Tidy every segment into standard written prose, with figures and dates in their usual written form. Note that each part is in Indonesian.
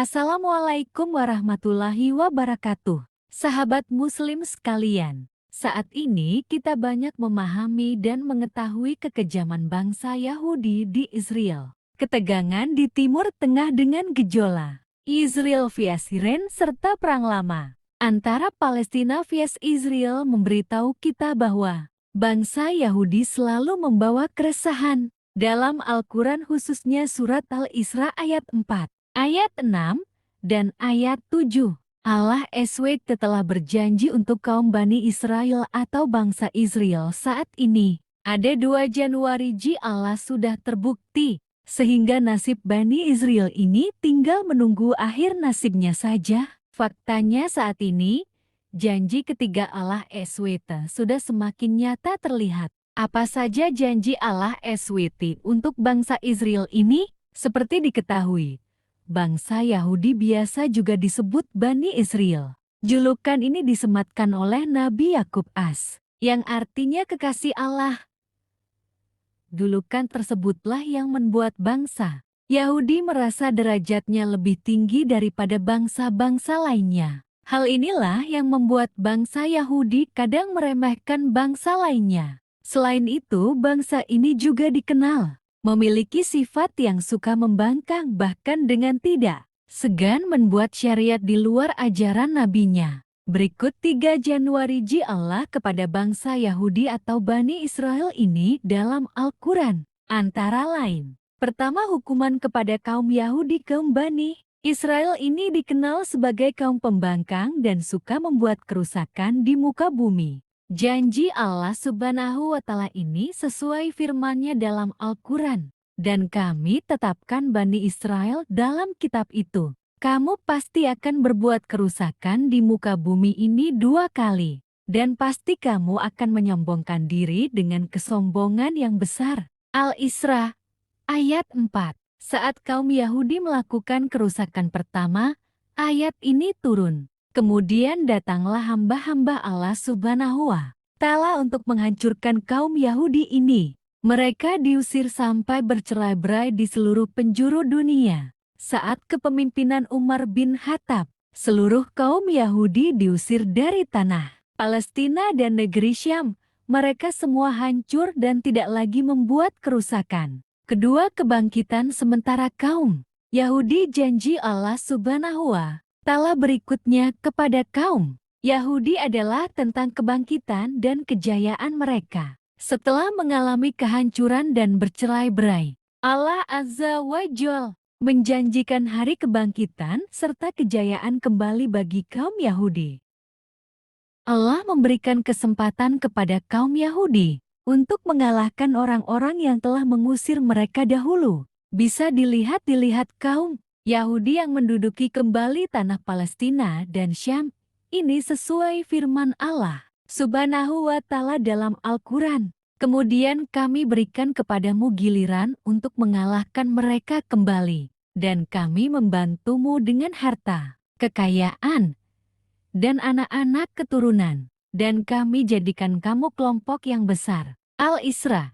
Assalamualaikum warahmatullahi wabarakatuh. Sahabat muslim sekalian, saat ini kita banyak memahami dan mengetahui kekejaman bangsa Yahudi di Israel. Ketegangan di Timur Tengah dengan gejolak Israel vs Iran serta Perang Lama antara Palestina vs Israel memberitahu kita bahwa bangsa Yahudi selalu membawa keresahan. Dalam Al-Quran khususnya surat Al-Isra ayat 4. Ayat 6 dan ayat 7, Allah SWT telah berjanji untuk kaum Bani Israel atau bangsa Israel saat ini. Ada 2 Januari Allah sudah terbukti, sehingga nasib Bani Israel ini tinggal menunggu akhir nasibnya saja. Faktanya saat ini, janji ketiga Allah SWT sudah semakin nyata terlihat. Apa saja janji Allah SWT untuk bangsa Israel ini? Seperti diketahui, bangsa Yahudi biasa juga disebut Bani Israel. Julukan ini disematkan oleh Nabi Yakub yang artinya kekasih Allah. Julukan tersebutlah yang membuat bangsa Yahudi merasa derajatnya lebih tinggi daripada bangsa-bangsa lainnya. Hal inilah yang membuat bangsa Yahudi kadang meremehkan bangsa lainnya. Selain itu, bangsa ini juga dikenal memiliki sifat yang suka membangkang, bahkan dengan tidak segan membuat syariat di luar ajaran nabinya. Berikut 3 Januari Allah kepada bangsa Yahudi atau Bani Israel ini dalam Al-Quran. Antara lain, pertama, hukuman kepada kaum Yahudi. Kaum Bani Israel ini dikenal sebagai kaum pembangkang dan suka membuat kerusakan di muka bumi. Janji Allah Subhanahu wa Ta'ala ini sesuai firman-Nya dalam Al-Quran. Dan kami tetapkan Bani Israel dalam kitab itu. Kamu pasti akan berbuat kerusakan di muka bumi ini 2 kali. Dan pasti kamu akan menyombongkan diri dengan kesombongan yang besar. Al-Isra ayat 4. Saat kaum Yahudi melakukan kerusakan pertama, ayat ini turun. Kemudian datanglah hamba-hamba Allah Subhanahu wa Ta'ala untuk menghancurkan kaum Yahudi ini. Mereka diusir sampai bercerai-berai di seluruh penjuru dunia. Saat kepemimpinan Umar bin Khattab, seluruh kaum Yahudi diusir dari tanah Palestina dan negeri Syam. Mereka semua hancur dan tidak lagi membuat kerusakan. Kedua, kebangkitan sementara kaum Yahudi. Janji Allah Subhanahu wa Ta'ala berikutnya kepada kaum Yahudi adalah tentang kebangkitan dan kejayaan mereka. Setelah mengalami kehancuran dan bercerai-berai, Allah Azza wa Jalla menjanjikan hari kebangkitan serta kejayaan kembali bagi kaum Yahudi. Allah memberikan kesempatan kepada kaum Yahudi untuk mengalahkan orang-orang yang telah mengusir mereka dahulu. Bisa dilihat kaum Yahudi yang menduduki kembali tanah Palestina dan Syam. Ini sesuai firman Allah Subhanahu wa Ta'ala dalam Al-Quran. Kemudian kami berikan kepadamu giliran untuk mengalahkan mereka kembali. Dan kami membantumu dengan harta, kekayaan, dan anak-anak keturunan. Dan kami jadikan kamu kelompok yang besar. Al-Isra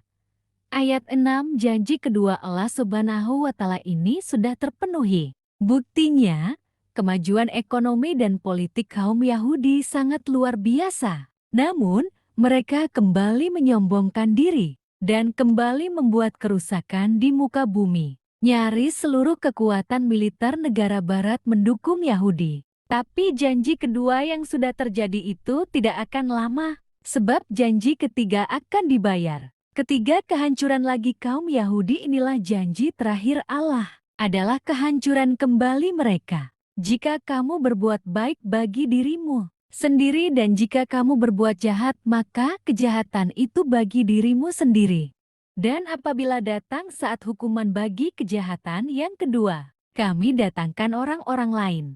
ayat 6. Janji kedua Allah Subhanahu wa Ta'ala ini sudah terpenuhi. Buktinya, kemajuan ekonomi dan politik kaum Yahudi sangat luar biasa. Namun, mereka kembali menyombongkan diri dan kembali membuat kerusakan di muka bumi. Nyaris seluruh kekuatan militer negara barat mendukung Yahudi. Tapi janji kedua yang sudah terjadi itu tidak akan lama, sebab janji ketiga akan dibayar. Ketiga, kehancuran lagi kaum Yahudi. Inilah janji terakhir Allah, adalah kehancuran kembali mereka. Jika kamu berbuat baik bagi dirimu sendiri dan jika kamu berbuat jahat, maka kejahatan itu bagi dirimu sendiri. Dan apabila datang saat hukuman bagi kejahatan yang kedua, kami datangkan orang-orang lain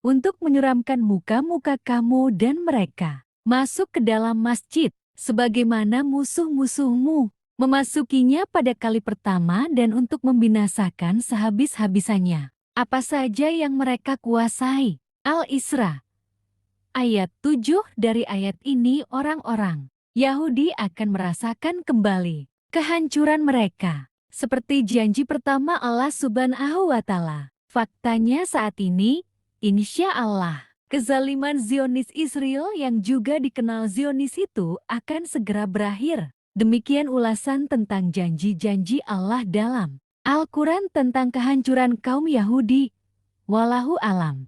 untuk menyuramkan muka-muka kamu dan mereka masuk ke dalam masjid, sebagaimana musuh-musuhmu memasukinya pada kali pertama dan untuk membinasakan sehabis-habisannya apa saja yang mereka kuasai. Al-Isra ayat 7. Dari ayat ini orang-orang Yahudi akan merasakan kembali kehancuran mereka. Seperti janji pertama Allah Subhanahu wa Ta'ala Faktanya saat ini, insya Allah, kezaliman Zionis Israel yang juga dikenal Zionis itu akan segera berakhir. Demikian ulasan tentang janji-janji Allah dalam Al-Quran tentang kehancuran kaum Yahudi. Wallahu alam.